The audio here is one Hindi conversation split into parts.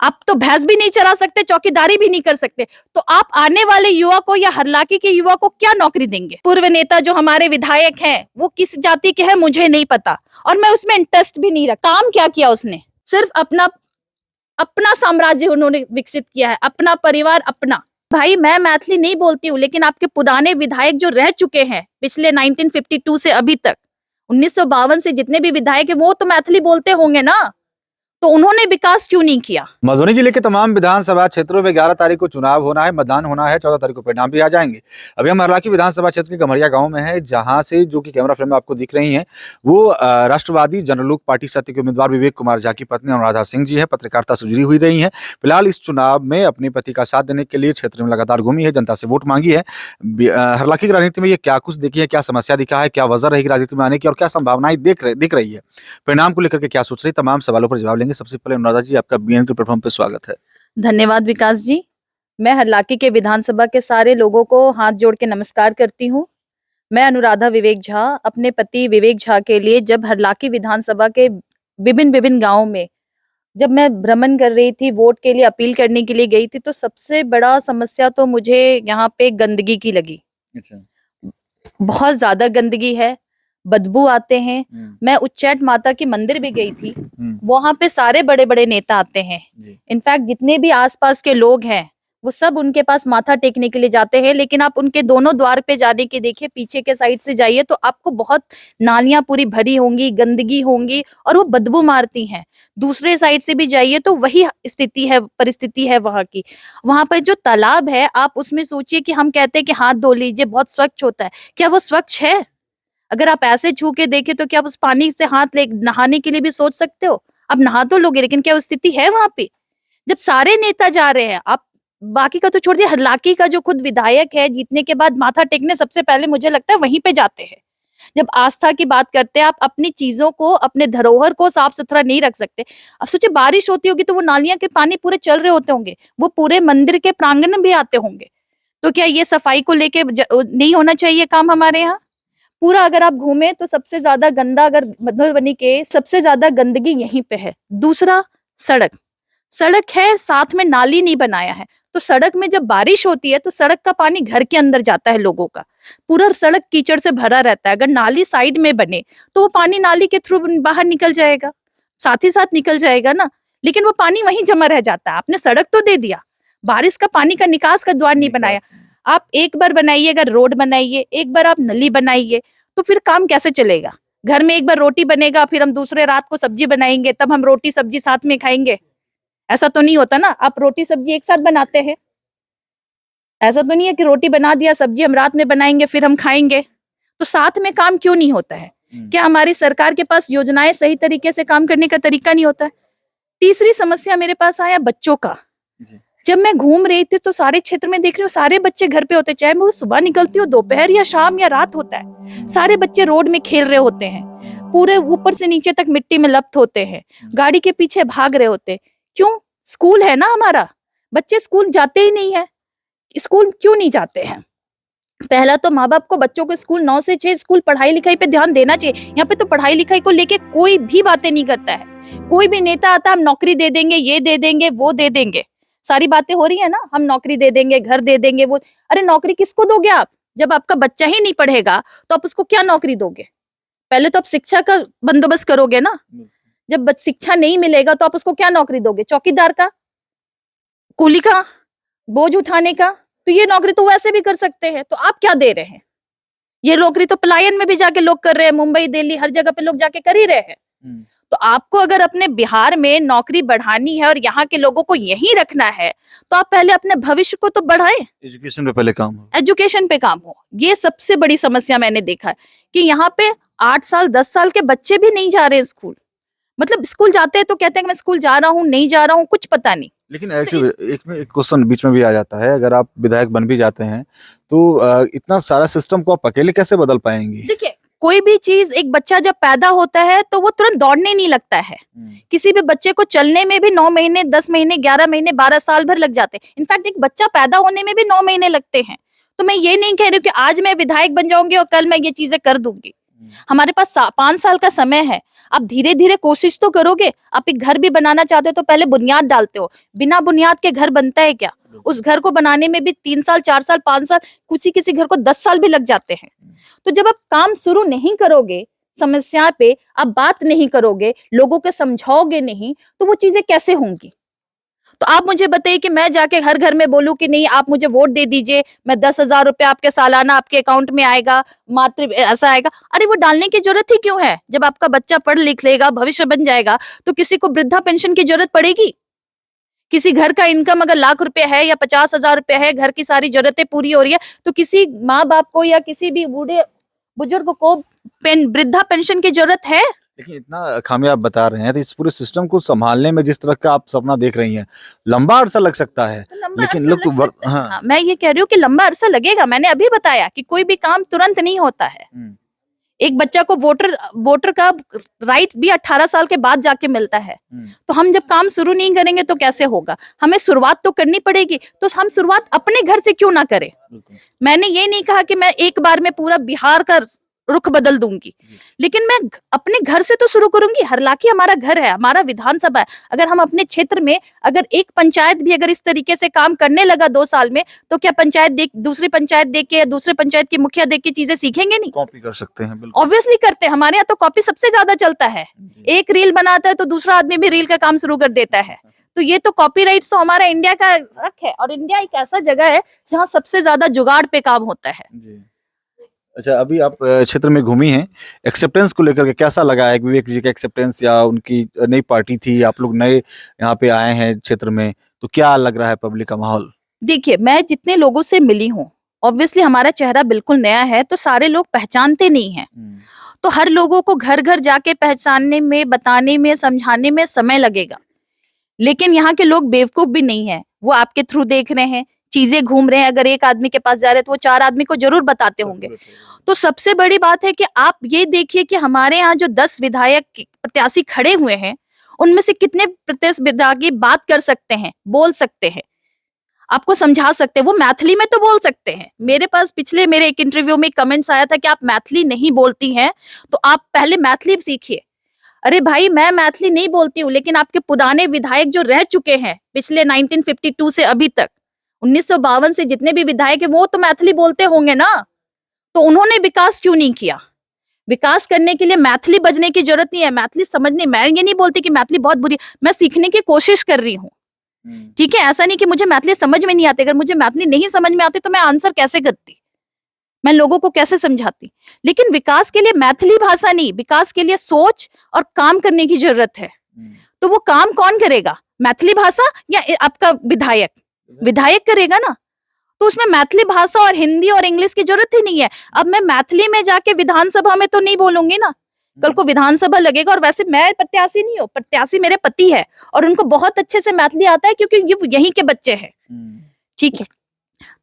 आप तो भैंस भी नहीं चरा सकते, चौकीदारी भी नहीं कर सकते, तो आप आने वाले युवा को या हरलाकी के युवा को क्या नौकरी देंगे? पूर्व नेता जो हमारे विधायक हैं वो किस जाति के हैं मुझे नहीं पता, और मैं उसमें इंटरेस्ट भी नहीं रखता। काम क्या किया उसने? सिर्फ अपना अपना साम्राज्य उन्होंने विकसित किया है, अपना परिवार अपना। भाई मैं मैथिली नहीं बोलती हूँ, लेकिन आपके पुराने विधायक जो रह चुके हैं पिछले 1952 से अभी तक, 1952 से जितने भी विधायक है वो तो मैथिली बोलते होंगे ना, तो उन्होंने विकास क्यों नहीं किया? मधुबनी जिले के तमाम विधानसभा क्षेत्रों में 11 तारीख को चुनाव होना है, मतदान होना है, 14 तारीख को परिणाम भी आ जाएंगे। अभी हम हरलाकी विधानसभा क्षेत्र के गम्हरिया गांव में है, जहां से जो कि कैमरा फ्रेम में आपको दिख रही हैं वो राष्ट्रवादी जनलोक पार्टी सत्य के उम्मीदवार विवेक कुमार झा की पत्नी अनुराधा सिंह जी है। पत्रकारिता से जुड़ी हुई रही है। फिलहाल इस चुनाव में अपने पति का साथ देने के लिए क्षेत्र में लगातार घूमी है, जनता से वोट मांगी है। हरलाकी की राजनीति में ये क्या कुछ देखी है, क्या समस्या दिखा है, क्या वजह रहेगी राजनीति में आने की और क्या संभावनाएं दिख रही है, परिणाम को लेकर के क्या सोच रही, तमाम सवालों पर जवाब लेंगे। सबसे पहले अनुराधा जी, आपका बीएन के प्लेटफॉर्म पे स्वागत है। धन्यवाद विकास जी। मैं हरलाकी के विधानसभा के सारे लोगों को हाथ जोड़ के नमस्कार करती हूँ। मैं अनुराधा विवेक झा अपने पति विवेक झा के लिए जब हरलाकी विधानसभा के विभिन्न गांवों में जब मैं भ्रमण कर रही थी, वोट के लिए अपील करने के लिए गई थी, तो सबसे बड़ा समस्या तो मुझे यहाँ पे गंदगी की लगी। अच्छा। बहुत ज्यादा गंदगी है, बदबू आते हैं। मैं उच्चैठ माता की मंदिर भी गई थी, वहां पे सारे बड़े बड़े नेता आते हैं। इनफैक्ट जितने भी आसपास के लोग हैं वो सब उनके पास माथा टेकने के लिए जाते हैं, लेकिन आप उनके दोनों द्वार पे जाने के देखिए, पीछे के साइड से जाइए तो आपको बहुत नालियां पूरी भरी होंगी, गंदगी होंगी और वो बदबू मारती हैं। दूसरे साइड से भी जाइए तो वही परिस्थिति है वहां की। वहां पर जो तालाब है, आप उसमें सोचिए कि हम कहते हैं कि हाथ धो लीजिए, बहुत स्वच्छ होता है, क्या वो स्वच्छ है? अगर आप ऐसे छू के देखें तो क्या आप उस पानी से हाथ ले नहाने के लिए भी सोच सकते हो? आप नहा तो लोगे, लेकिन क्या वो स्थिति है वहां पे? जब सारे नेता जा रहे हैं, आप बाकी का तो छोड़ दिए, हरलाकी का जो खुद विधायक है जीतने के बाद माथा टेकने सबसे पहले मुझे लगता है वहीं पे जाते हैं। जब आस्था की बात करते हैं, आप अपनी चीजों को, अपने धरोहर को साफ सुथरा नहीं रख सकते। अब सोचिए बारिश होती होगी तो वो नालियां के पानी पूरे चल रहे होते होंगे, वो पूरे मंदिर के प्रांगण में भी आते होंगे, तो क्या ये सफाई को लेके नहीं होना चाहिए काम हमारे यहाँ? पूरा अगर आप घूमे तो सबसे ज्यादा गंदा, अगर मधुबनी के सबसे ज्यादा गंदगी यहीं पे है। दूसरा, सड़क है, साथ में नाली नहीं बनाया है, तो सड़क में जब बारिश होती है तो सड़क का पानी घर के अंदर जाता है, लोगों का पूरा सड़क कीचड़ से भरा रहता है। अगर नाली साइड में बने तो वो पानी नाली के थ्रू बाहर निकल जाएगा, साथ ही साथ निकल जाएगा ना, लेकिन वो पानी वहीं जमा रह जाता है। आपने सड़क तो दे दिया, बारिश का पानी का निकास का द्वार नहीं बनाया। आप एक बार बनाइए, अगर रोड बनाइए, एक बार आप नली बनाइए, तो फिर काम कैसे चलेगा? घर में एक बार रोटी बनेगा, फिर हम दूसरे रात को सब्जी बनाएंगे, तब हम रोटी सब्जी साथ में खाएंगे? ऐसा तो नहीं होता ना। आप रोटी सब्जी एक साथ बनाते हैं, ऐसा तो नहीं है कि रोटी बना दिया, सब्जी हम रात में बनाएंगे फिर हम खाएंगे। तो साथ में काम क्यों नहीं होता है? क्या हमारी सरकार के पास योजनाएं सही तरीके से काम करने का तरीका नहीं होता है? तीसरी समस्या मेरे पास आया बच्चों का। जब मैं घूम रही थी तो सारे क्षेत्र में देख रही हूँ, सारे बच्चे घर पे होते, चाहे मैं सुबह निकलती हूँ, दोपहर या शाम या रात होता है, सारे बच्चे रोड में खेल रहे होते हैं, पूरे ऊपर से नीचे तक मिट्टी में लप्त होते हैं, गाड़ी के पीछे भाग रहे होते। क्यों? स्कूल है ना हमारा, बच्चे स्कूल जाते ही नहीं है। स्कूल क्यों नहीं जाते हैं? पहला तो माँ बाप को बच्चों को स्कूल 9 से 6 स्कूल पढ़ाई लिखाई पे ध्यान देना चाहिए। यहाँ पे तो पढ़ाई लिखाई को लेके कोई भी बातें नहीं करता है। कोई भी नेता आता, हम नौकरी दे देंगे, ये दे देंगे, वो दे देंगे, सारी बातें हो रही है ना, हम नौकरी दे देंगे, घर दे देंगे, वो। अरे नौकरी किसको दोगे आप? जब आपका बच्चा ही नहीं पढ़ेगा तो आप उसको क्या नौकरी दोगे? पहले तो आप शिक्षा का बंदोबस्त करोगे ना। जब शिक्षा नहीं मिलेगा तो आप उसको क्या नौकरी दोगे? चौकीदार का, कूली का, बोझ उठाने का? तो ये नौकरी तो वैसे भी कर सकते हैं, तो आप क्या दे रहे हैं? ये नौकरी तो पलायन में भी जाके लोग कर रहे हैं, मुंबई दिल्ली हर जगह पे लोग जाके कर ही रहे हैं। तो आपको अगर अपने बिहार में नौकरी बढ़ानी है और यहाँ के लोगों को यहीं रखना है, तो आप पहले अपने भविष्य को तो बढ़ाएं। एजुकेशन पे पहले काम हो, एजुकेशन पे काम हो। ये सबसे बड़ी समस्या मैंने देखा है कि यहाँ पे 8 साल 10 साल के बच्चे भी नहीं जा रहे हैं स्कूल। मतलब स्कूल जाते हैं तो कहते हैं कि मैं स्कूल जा रहा हूँ, नहीं जा रहा हूँ, कुछ पता नहीं। लेकिन एक्चुअली एक क्वेश्चन बीच में भी आ जाता है, अगर आप विधायक बन भी जाते हैं तो इतना सारा सिस्टम को आप अकेले कैसे बदल पाएंगे? देखिए, कोई भी चीज, एक बच्चा जब पैदा होता है तो वो तुरंत दौड़ने नहीं लगता है। किसी भी बच्चे को चलने में भी 9 महीने, 10 महीने, 11 महीने, 12 साल भर लग जाते हैं। इनफैक्ट एक बच्चा पैदा होने में भी 9 महीने लगते हैं। तो मैं ये नहीं कह रही हूँ कि आज मैं विधायक बन जाऊंगी और कल मैं ये चीजें कर दूंगी। हमारे पास 5 साल का समय है। आप धीरे धीरे कोशिश तो करोगे। आप एक घर भी बनाना चाहते हो तो पहले बुनियाद डालते हो। बिना बुनियाद के घर बनता है क्या? उस घर को बनाने में भी 3 साल, 4 साल, 5 साल, किसी किसी घर को 10 साल भी लग जाते हैं। तो जब आप काम शुरू नहीं करोगे, समस्या पे आप बात नहीं करोगे, लोगों को समझाओगे नहीं, तो वो चीजें कैसे होंगी? तो आप मुझे बताइए कि मैं जाके हर घर में बोलूं कि नहीं आप मुझे वोट दे दीजिए, मैं 10,000 रुपया आपके सालाना आपके अकाउंट में आएगा, मात्र ऐसा आएगा। अरे वो डालने की जरूरत ही क्यों है? जब आपका बच्चा पढ़ लिख लेगा, भविष्य बन जाएगा, तो किसी को वृद्धा पेंशन की जरूरत पड़ेगी? किसी घर का इनकम अगर लाख रुपए है या 50,000 रुपए है, घर की सारी जरूरतें पूरी हो रही है, तो किसी माँ बाप को या किसी भी बूढ़े बुजुर्ग को वृद्धा पेंशन की जरूरत है? लेकिन इतना खामी आप बता रहे हैं तो इस पूरे सिस्टम को संभालने में जिस तरह का आप सपना देख रही हैं, लंबा अरसा लग सकता है। तो लंबा लेकिन अरसा लोग तो लग सकता है। हाँ। हाँ, मैं ये कह रही हूँ कि लंबा अरसा लगेगा। मैंने अभी बताया कि कोई भी काम तुरंत नहीं होता है। एक बच्चा को वोटर का राइट भी 18 साल के बाद जाके मिलता है। तो हम जब काम शुरू नहीं करेंगे तो कैसे होगा? हमें शुरुआत तो करनी पड़ेगी। तो हम शुरुआत अपने घर से क्यों ना करें? मैंने ये नहीं कहा कि मैं एक बार में पूरा बिहार का रुख बदल दूंगी, लेकिन मैं अपने घर से तो शुरू करूंगी। हरलाखी हमारा घर है, हमारा विधानसभा है। अगर हम अपने क्षेत्र में अगर एक पंचायत भी अगर इस तरीके से काम करने लगा 2 साल में, तो क्या पंचायत देख दूसरी पंचायत देख के या दूसरे पंचायत की मुखिया देख के चीजें सीखेंगे नहीं? कॉपी कर सकते हैं, बिल्कुल। ऑब्वियसली करते हैं। हमारे यहाँ तो कॉपी सबसे ज्यादा चलता है। एक रील बनाता है तो दूसरा आदमी भी रील का काम शुरू कर देता है। तो ये तो कॉपीराइट्स तो हमारा इंडिया का हक है, और इंडिया एक ऐसा जगह है जहाँ सबसे ज्यादा जुगाड़ पे काम होता है। अच्छा, अभी आप क्षेत्र में घूमी हैं, एक्सेप्टेंस को लेकर के कैसा लगा है? विवेक जी का एक्सेप्टेंस या उनकी नई पार्टी थी, आप लोग नए यहाँ पे आए हैं क्षेत्र में, तो क्या लग रहा है पब्लिक का माहौल? देखिए, मैं जितने लोगों से मिली हूँ, ऑब्वियसली हमारा चेहरा बिल्कुल नया है, तो सारे लोग पहचानते नहीं हैं। तो हर लोगों को घर घर जाके पहचानने में, बताने में, समझाने में समय लगेगा। लेकिन यहाँ के लोग बेवकूफ भी नहीं है। वो आपके थ्रू देख रहे हैं, चीजें घूम रहे हैं। अगर एक आदमी के पास जा रहे हैं तो वो 4 आदमी को जरूर बताते होंगे। तो सबसे बड़ी बात है कि आप ये देखिए कि हमारे यहाँ जो 10 विधायक प्रत्याशी खड़े हुए हैं, उनमें से कितने प्रतिस्पर्धी बात कर सकते हैं, बोल सकते हैं, आपको समझा सकते हैं। वो मैथिली में तो बोल सकते हैं। मेरे पास पिछले मेरे एक इंटरव्यू में कमेंट्स आया था कि आप मैथिली नहीं बोलती हैं, तो आप पहले मैथिली सीखिए। अरे भाई, मैं मैथिली नहीं बोलती हूँ, लेकिन आपके पुराने विधायक जो रह चुके हैं पिछले 1952 से अभी तक, 1952 से जितने भी विधायक है वो तो मैथिली बोलते होंगे ना। तो उन्होंने विकास क्यों नहीं किया? विकास करने के लिए मैथिली बजने की जरूरत नहीं है, मैथिली समझने। मैं ये नहीं बोलती कि मैथिली बहुत बुरी, मैं सीखने की कोशिश कर रही हूँ। ठीक है, ऐसा नहीं कि मुझे मैथिली समझ में नहीं आती। अगर मुझे मैथिली नहीं समझ में आती तो मैं आंसर कैसे करती, मैं लोगों को कैसे समझाती? लेकिन विकास के लिए मैथिली भाषा नहीं, विकास के लिए सोच और काम करने की जरूरत है। तो वो काम कौन करेगा? मैथिली भाषा या आपका विधायक? विधायक करेगा ना। तो उसमें मैथिली भाषा और हिंदी और इंग्लिश की जरूरत ही नहीं है। अब मैं मैथिली में जाके विधानसभा में तो नहीं बोलूंगी ना। कल को विधानसभा लगेगा, और वैसे मैं प्रत्याशी नहीं हूँ, प्रत्याशी मेरे पति है, और उनको बहुत अच्छे से मैथिली आता है क्योंकि ये यहीं के बच्चे हैं। ठीक है,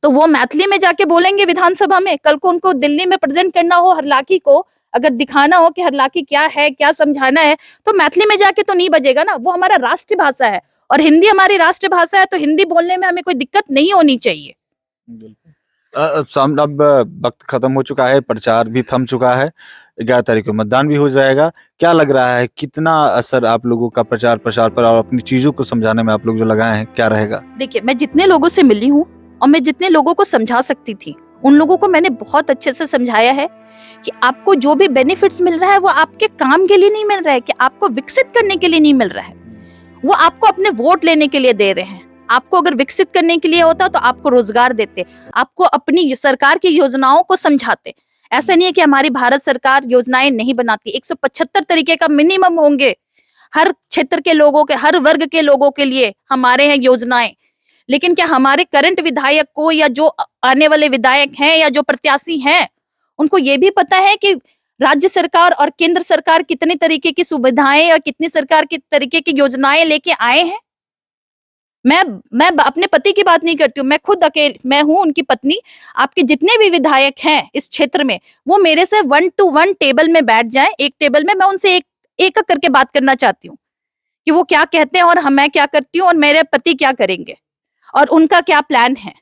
तो वो मैथिली में जाके बोलेंगे विधानसभा में। कल को उनको दिल्ली में प्रेजेंट करना हो, हरलाखी को अगर दिखाना हो कि हरलाखी क्या है, क्या समझाना है, तो मैथिली में जाके तो नहीं बजेगा ना। वो हमारा राष्ट्र भाषा है और हिंदी हमारी राष्ट्र भाषा है, तो हिंदी बोलने में हमें कोई दिक्कत नहीं होनी चाहिए। अब वक्त खत्म हो चुका है, प्रचार भी थम चुका है, 11 तारीख को मतदान भी हो जाएगा। क्या लग रहा है, कितना असर आप लोगों का प्रचार प्रसार पर और अपनी चीजों को समझाने में आप लोग जो लगाए हैं, क्या रहेगा? देखिए, मैं जितने लोगों से मिली हूँ और मैं जितने लोगों को समझा सकती थी, उन लोगों को मैंने बहुत अच्छे से समझाया है कि आपको जो भी बेनिफिट्स मिल रहा है वो आपके काम के लिए नहीं मिल रहा है, कि आपको विकसित करने के लिए नहीं मिल रहा है। वो आपको अपने वोट लेने के लिए दे रहे हैं। आपको अगर विकसित करने के लिए होता तो आपको रोजगार देते, आपको अपनी सरकार की योजनाओं को समझाते। ऐसा नहीं है कि हमारी भारत सरकार योजनाएं नहीं बनाती। 175 तरीके का मिनिमम होंगे हर क्षेत्र के लोगों के, हर वर्ग के लोगों के लिए हमारे यहाँ योजनाएं। लेकिन क्या हमारे करंट विधायक को या जो आने वाले विधायक हैं या जो प्रत्याशी हैं, उनको ये भी पता है कि राज्य सरकार और केंद्र सरकार कितने तरीके की सुविधाएं और कितनी सरकार की तरीके की योजनाएं लेके आए हैं? मैं अपने पति की बात नहीं करती हूँ, मैं खुद अकेले, मैं हूँ उनकी पत्नी। आपके जितने भी विधायक हैं इस क्षेत्र में, वो मेरे से 1 to 1 टेबल में बैठ जाएं। एक टेबल में मैं उनसे एक करके बात करना चाहती हूँ कि वो क्या कहते हैं और मैं क्या करती हूँ और मेरे पति क्या करेंगे और उनका क्या प्लान है।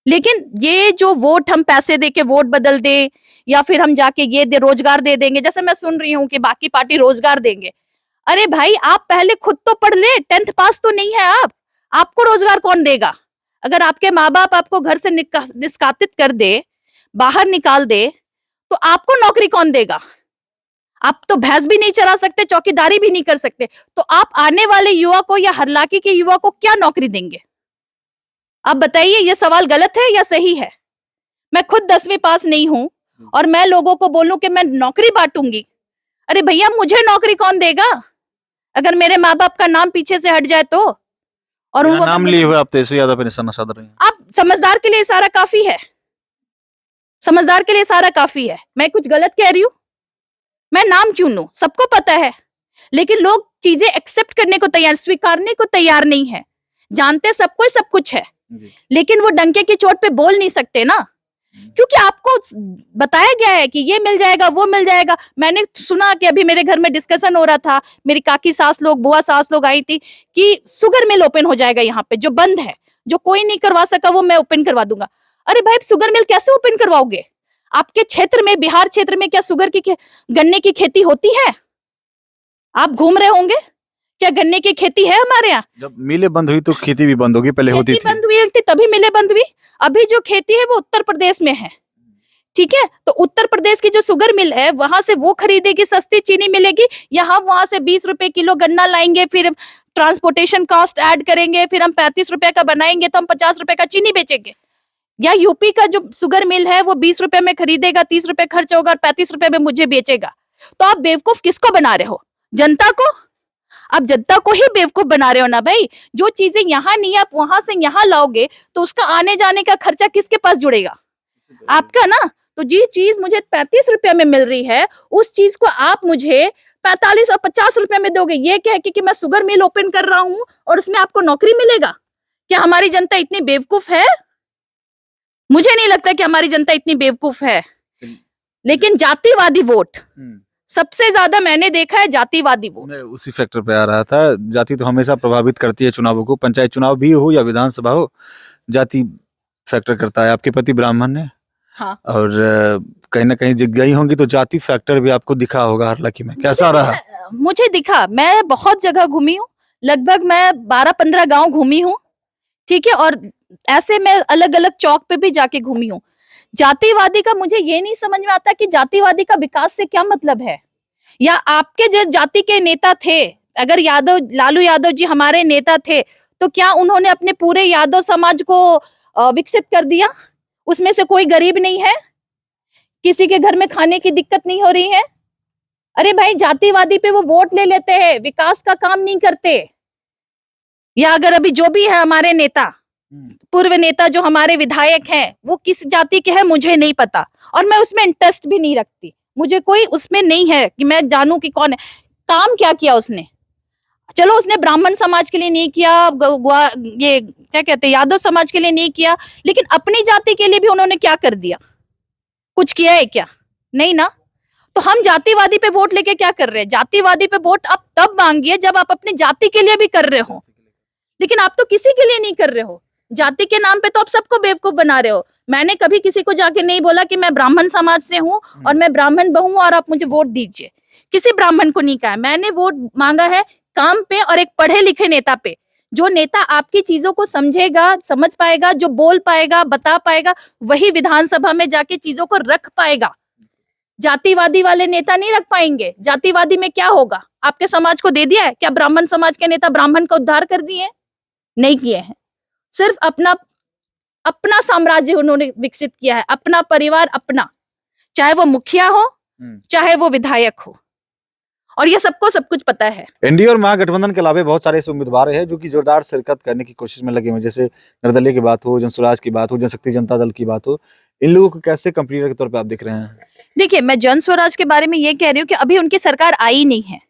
लेकिन ये जो वोट हम पैसे दे के वोट बदल दें या फिर हम जाके ये रोजगार दे देंगे, जैसे मैं सुन रही हूँ कि बाकी पार्टी रोजगार देंगे। अरे भाई आप पहले खुद तो पढ़ ले, 10th पास तो नहीं है आप, आपको रोजगार कौन देगा? अगर आपके माँ बाप आपको घर से निष्कासित कर दे, बाहर निकाल दे, तो आपको नौकरी कौन देगा? आप तो भैंस भी नहीं चरा सकते, चौकीदारी भी नहीं कर सकते, तो आप आने वाले युवा को या हरलाकी के युवा को क्या नौकरी देंगे? आप बताइए, ये सवाल गलत है या सही है? मैं खुद 10वीं पास नहीं हूं और मैं लोगों को बोलूं कि मैं नौकरी बांटूंगी। अरे भैया मुझे नौकरी कौन देगा अगर मेरे माँ बाप का नाम पीछे से हट जाए तो? और बिना उनको नाम लिए हुए आप तेजस्वी यादव पे निशाना साध रहे हैं। आप समझदार के लिए इशारा काफी है, समझदार के लिए इशारा काफी है। मैं कुछ गलत कह रही हूं? मैं नाम क्यों लूं? सबको पता है, लेकिन लोग चीजें एक्सेप्ट करने को तैयार, स्वीकारने को तैयार नहीं है। जानते सबको सब कुछ है, लेकिन वो डंके की चोट पे बोल नहीं सकते ना, क्योंकि आपको बताया गया है कि ये मिल जाएगा, वो मिल जाएगा। मैंने सुना कि अभी मेरे घर में डिस्कशन हो रहा था, मेरी काकी सास लोग, बुआ सास लोग आई थी कि शुगर मिल ओपन हो जाएगा यहाँ पे, जो बंद है, जो कोई नहीं करवा सका वो मैं ओपन करवा दूंगा। अरे भाई शुगर मिल कैसे ओपन करवाओगे? आपके क्षेत्र में, बिहार क्षेत्र में क्या शुगर की गन्ने की खेती होती है? आप घूम रहे होंगे, क्या गन्ने की खेती है हमारे यहाँ? जब मिलें बंद हुई तो खेती भी बंद होगी, पहले होती खेती थी। बंद हुई थी तभी मिलें बंद हुई। अभी जो खेती है वो उत्तर प्रदेश में है, ठीक है? तो उत्तर प्रदेश की जो शुगर मिल है वहां से वो खरीदेगी, सस्ती चीनी मिलेगी, या हम वहां से 20 रुपए किलो गन्ना लाएंगे, फिर ट्रांसपोर्टेशन कॉस्ट ऐड करेंगे, फिर हम 35 रुपए का बनाएंगे तो हम 50 रुपए का चीनी बेचेंगे? या यूपी का जो शुगर मिल है वो 20 रुपए में खरीदेगा, 30 रुपए खर्च होगा और 35 रुपए में मुझे बेचेगा? तो आप बेवकूफ किसको बना रहे हो? जनता को? आप जनता को ही बेवकूफ बना रहे हो ना भाई। जो चीजें यहाँ नहीं आप वहां से यहाँ लाओगे तो उसका आने जाने का खर्चा किसके पास जुड़ेगा? आपका ना। तो जी चीज मुझे 35 रुपए में मिल रही है, उस चीज को आप मुझे 45 और 50 रुपए में दोगे, ये कह के कि मैं शुगर मिल ओपन कर रहा हूं और उसमें आपको नौकरी मिलेगा? क्या हमारी जनता इतनी बेवकूफ है? मुझे नहीं लगता कि हमारी जनता इतनी बेवकूफ है। लेकिन जातिवादी वोट सबसे ज्यादा मैंने देखा है, जातिवादी वोट। मैं उसी फैक्टर पे आ रहा था। जाति तो हमेशा प्रभावित करती है चुनावों को, पंचायत चुनाव भी हो या विधानसभा हो, जाति फैक्टर करता है। आपके पति ब्राह्मण है, हाँ। और कहीं ना कहीं जब गई होंगी तो जाति फैक्टर भी आपको दिखा होगा हालांकि में। कैसा रहा? मुझे दिखा, मैं बहुत जगह घूमी हूँ, लगभग मैं 12-15 गांव घूमी हूँ, ठीक है? और ऐसे मैं अलग अलग चौक पे भी जाके घूमी हूँ। जातिवादी का मुझे ये नहीं समझ में आता कि जातिवादी का विकास से क्या मतलब है? या आपके जो जाति के नेता थे, अगर लालू यादव जी हमारे नेता थे, तो क्या उन्होंने अपने पूरे यादव समाज को विकसित कर दिया? उसमें से कोई गरीब नहीं है? किसी के घर में खाने की दिक्कत नहीं हो रही है? अरे भाई जातिवादी पे वो वोट ले लेते हैं, विकास का काम नहीं करते। या अगर अभी जो भी है हमारे नेता, पूर्व नेता जो हमारे विधायक हैं, वो किस जाति के हैं मुझे नहीं पता, और मैं उसमें इंटरेस्ट भी नहीं रखती। मुझे कोई उसमें नहीं है कि मैं जानूं कि कौन है। काम क्या किया उसने? चलो उसने ब्राह्मण समाज के लिए नहीं किया, ये क्या कहते हैं, यादव समाज के लिए नहीं किया, लेकिन अपनी जाति के लिए भी उन्होंने क्या कर दिया? कुछ किया है क्या? नहीं ना। तो हम जातिवादी पे वोट लेके क्या कर रहे हैं? जातिवादी पे वोट आप तब मांगिए जब आप अपनी जाति के लिए भी कर रहे हो, लेकिन आप तो किसी के लिए नहीं कर रहे हो। जाति के नाम पे तो आप सबको बेवकूफ बना रहे हो। मैंने कभी किसी को जाके नहीं बोला कि मैं ब्राह्मण समाज से हूँ और मैं ब्राह्मण बहू और आप मुझे वोट दीजिए। किसी ब्राह्मण को नहीं कहा। मैंने वोट मांगा है काम पे और एक पढ़े लिखे नेता पे, जो नेता आपकी चीजों को समझेगा, समझ पाएगा, जो बोल पाएगा, बता पाएगा, वही विधानसभा में जाके चीजों को रख पाएगा। जातिवादी वाले नेता नहीं रख पाएंगे। जातिवादी में क्या होगा? आपके समाज को दे दिया है क्या? ब्राह्मण समाज के नेता ब्राह्मण का उद्धार कर दिए? नहीं किए हैं। सिर्फ अपना साम्राज्य उन्होंने विकसित किया है, अपना परिवार अपना, चाहे वो मुखिया हो चाहे वो विधायक हो, और ये सबको सब कुछ पता है। एनडीए और महागठबंधन के अलावा बहुत सारे ऐसे उम्मीदवार हैं जो कि जोरदार शिरकत करने की कोशिश में लगे हुए, जैसे निर्दलीय की बात हो, जनसुराज की बात हो, जनशक्ति जनता दल की बात हो। इन लोगों को कैसे कंपीटर के तौर पे आप देख रहे हैं? देखिए, मैं जन स्वराज के बारे में ये कह रही हूँ कि अभी उनकी सरकार आई नहीं है,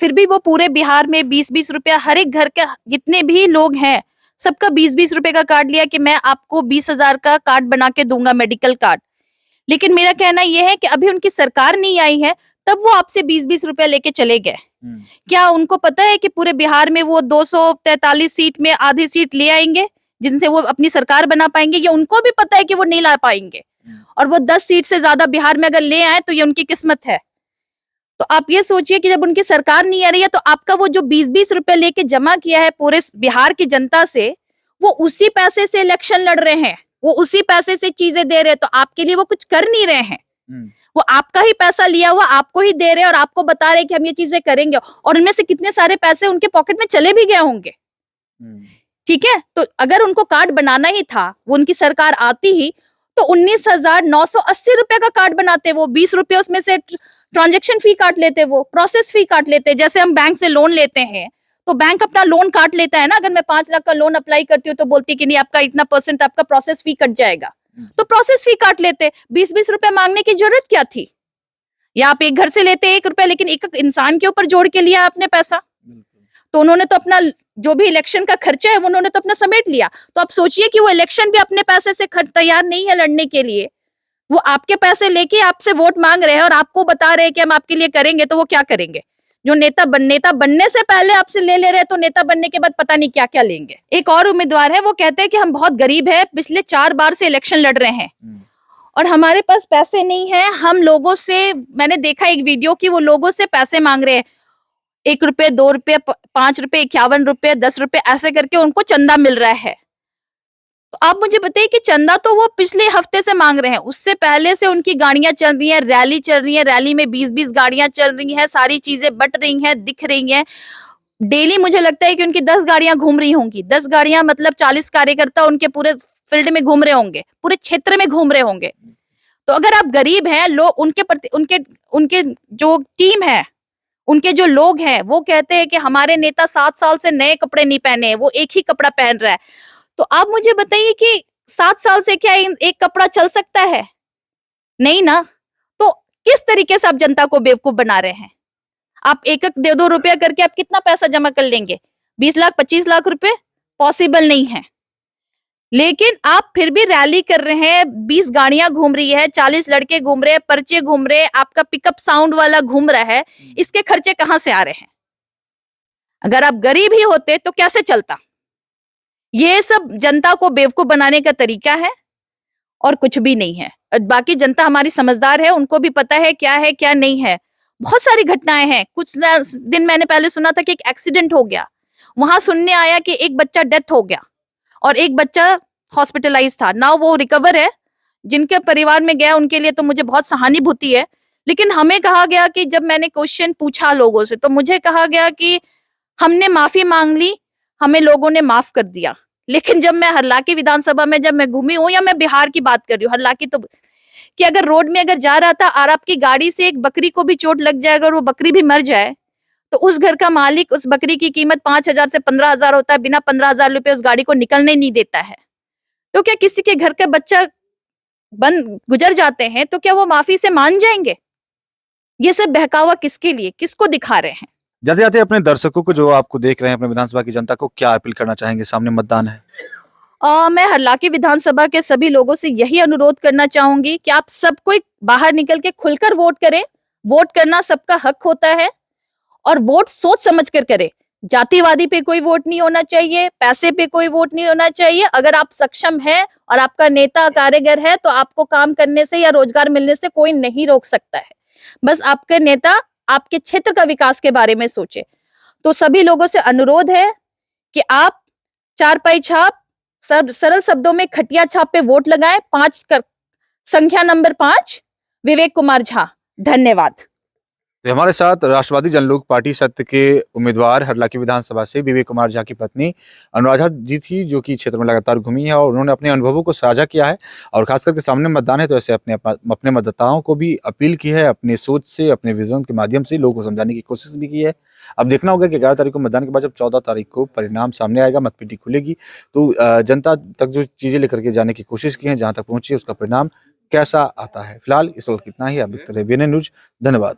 फिर भी वो पूरे बिहार में 20-20 रुपया हर एक घर के जितने भी लोग हैं सबका 20-20 रुपए का कार्ड लिया कि मैं आपको 20,000 का कार्ड बना के दूंगा, मेडिकल कार्ड। लेकिन मेरा कहना यह है कि अभी उनकी सरकार नहीं आई है, तब वो आपसे 20-20 रुपया लेके चले गए। क्या उनको पता है कि पूरे बिहार में वो 243 सीट में आधी सीट ले आएंगे? जिनसे वो अपनी सरकार बना पाएंगे, ये उनको भी पता है कि वो नहीं ला पाएंगे। और वो 10 सीट से ज्यादा बिहार में अगर ले आए तो ये उनकी किस्मत है। तो आप ये सोचिए कि जब उनकी सरकार नहीं आ रही है तो आपका वो जो 20-20 रुपए लेके जमा किया है पूरे बिहार की जनता से, वो उसी पैसे से इलेक्शन लड़ रहे हैं, वो उसी पैसे से चीजें दे रहे हैं, तो आपके लिए वो कुछ कर नहीं रहे हैं। वो आपका ही पैसा लिया हुआ आपको ही दे रहे हैं और आपको बता रहे हैं कि हम ये चीजें करेंगे, और उनमें से कितने सारे पैसे उनके पॉकेट में चले भी गए होंगे। ठीक है, तो अगर उनको कार्ड बनाना ही था, वो उनकी सरकार आती ही तो 19,980 रुपए का कार्ड बनाते, वो 20 रुपए उसमें से ट्रांजैक्शन फी काट लेते, वो प्रोसेस फी काट लेते। जैसे हम बैंक से लोन लेते हैं तो बैंक अपना लोन काट लेता है ना, अगर मैं 5 लाख का लोन अप्लाई करती हूँ तो बोलती है कि नहीं आपका इतना % आपका प्रोसेस फी कट जाएगा, तो प्रोसेस फी काट लेते। 20-20 रुपए मांगने की जरूरत क्या थी? या आप एक घर से लेते 1 रुपए, लेकिन एक इंसान के ऊपर जोड़ के लिया आपने पैसा, तो उन्होंने तो अपना जो भी इलेक्शन का खर्चा है उन्होंने तो अपना समेट लिया। तो आप सोचिए कि वो इलेक्शन भी अपने पैसे से तैयार नहीं है लड़ने के लिए, वो आपके पैसे लेके आपसे वोट मांग रहे हैं और आपको बता रहे हैं कि हम आपके लिए करेंगे, तो वो क्या करेंगे? जो नेता बनने से पहले आपसे ले रहे हैं, तो नेता बनने के बाद पता नहीं क्या क्या लेंगे। एक और उम्मीदवार है, वो कहते हैं कि हम बहुत गरीब है, पिछले 4 बार से इलेक्शन लड़ रहे हैं और हमारे पास पैसे नहीं है। हम लोगों से, मैंने देखा एक वीडियो की वो लोगों से पैसे मांग रहे हैं, 1 रुपए, 2 रुपए, 5 रुपए, 51 रुपए, 10 रुपए, ऐसे करके उनको चंदा मिल रहा है। तो आप मुझे बताइए कि चंदा तो वो पिछले हफ्ते से मांग रहे हैं, उससे पहले से उनकी गाड़ियां चल रही हैं, रैली चल रही है, रैली में 20-20 गाड़ियां चल रही हैं, सारी चीजें बट रही हैं, दिख रही हैं। डेली मुझे लगता है कि उनकी 10 गाड़ियां घूम रही होंगी। 10 गाड़ियां मतलब 40 कार्यकर्ता उनके पूरे फील्ड में घूम रहे होंगे, पूरे क्षेत्र में घूम रहे होंगे। तो अगर आप गरीब हैं, लोग उनके प्रति, उनके जो टीम है, उनके जो लोग हैं, वो कहते हैं कि हमारे नेता 7 साल से नए कपड़े नहीं पहने हैं, वो एक ही कपड़ा पहन रहा है। तो आप मुझे बताइए कि 7 साल से क्या एक कपड़ा चल सकता है? नहीं ना। तो किस तरीके से आप जनता को बेवकूफ बना रहे हैं? आप 1-1, 2-2 रुपया करके आप कितना पैसा जमा कर लेंगे? 20 लाख, 25 लाख रुपए? पॉसिबल नहीं है। लेकिन आप फिर भी रैली कर रहे हैं, 20 गाड़ियां घूम रही है, 40 लड़के घूम रहे हैं, पर्चे घूम रहे हैं, आपका पिकअप साउंड वाला घूम रहा है, इसके खर्चे कहां से आ रहे हैं? अगर आप गरीब ही होते तो कैसे चलता? ये सब जनता को बेवकूफ बनाने का तरीका है और कुछ भी नहीं है। बाकी जनता हमारी समझदार है, उनको भी पता है क्या नहीं है। बहुत सारी घटनाएं हैं। कुछ दिन मैंने पहले सुना था कि एक एक्सीडेंट हो गया, वहां सुनने आया कि एक बच्चा डेथ हो गया और एक बच्चा हॉस्पिटलाइज था ना, वो रिकवर है। जिनके परिवार में गया उनके लिए तो मुझे बहुत सहानुभूति है। लेकिन हमें कहा गया कि जब मैंने क्वेश्चन पूछा लोगों से तो मुझे कहा गया कि हमने माफी मांग ली, हमें लोगों ने माफ कर दिया। लेकिन जब मैं हरलाकी विधानसभा में जब मैं घूमी हूँ, या मैं बिहार की बात कर रही हूँ, हरलाकी तो, कि अगर रोड में अगर जा रहा था और आपकी गाड़ी से एक बकरी को भी चोट लग जाए, अगर वो बकरी भी मर जाए, तो उस घर का मालिक उस बकरी की कीमत 5,000 से 15,000 होता है, बिना 15,000 रुपए उस गाड़ी को निकलने नहीं देता है। तो क्या किसी के घर का बच्चा गुजर जाते हैं तो क्या वो माफी से मान जाएंगे? ये सब बहकावा किसके लिए, किसको दिखा रहे हैं? जाते जाते अपने दर्शकों को, जो आपको देख रहे हैं, अपने विधानसभा की जनता को क्या अपील करना चाहेंगे? सामने मतदान है। मैं हरलाकी विधानसभा के सभी लोगों से यही अनुरोध करना चाहूंगी कि आप सब कोई बाहर निकल के खुलकर वोट करें। वोट करना सबका हक होता है और वोट सोच समझ कर करें। जातिवादी पे कोई वोट नहीं होना चाहिए, पैसे पे कोई वोट नहीं होना चाहिए। अगर आप सक्षम हैं और आपका नेता कारीगर है तो आपको काम करने से या रोजगार मिलने से कोई नहीं रोक सकता है। बस आपके नेता आपके क्षेत्र का विकास के बारे में सोचे। तो सभी लोगों से अनुरोध है कि आप चारपाई छाप, सरल शब्दों में खटिया छाप पे वोट लगाएं। संख्या नंबर 5, विवेक कुमार झा। धन्यवाद। तो हमारे साथ राष्ट्रवादी जनलोक पार्टी सत्य के उम्मीदवार हरलाकी विधानसभा से विवेक कुमार झा की पत्नी अनुराधा जी थी, जो कि क्षेत्र में लगातार घूमी है और उन्होंने अपने अनुभवों को साझा किया है। और खास करके सामने मतदान है तो ऐसे अपने मतदाताओं को भी अपील की है, अपनी सोच से, अपने विजन के माध्यम से लोगों को समझाने की कोशिश भी की है। अब देखना होगा कि 11 तारीख को मतदान के बाद जब 14 तारीख को परिणाम सामने आएगा, मतपेटी खुलेगी, तो जनता तक जो चीजें लेकर के जाने की कोशिश की है, जहां तक पहुंची है, उसका परिणाम कैसा आता है। फिलहाल इस वक्त कितना ही। आप देखते रहिए BNN न्यूज। धन्यवाद।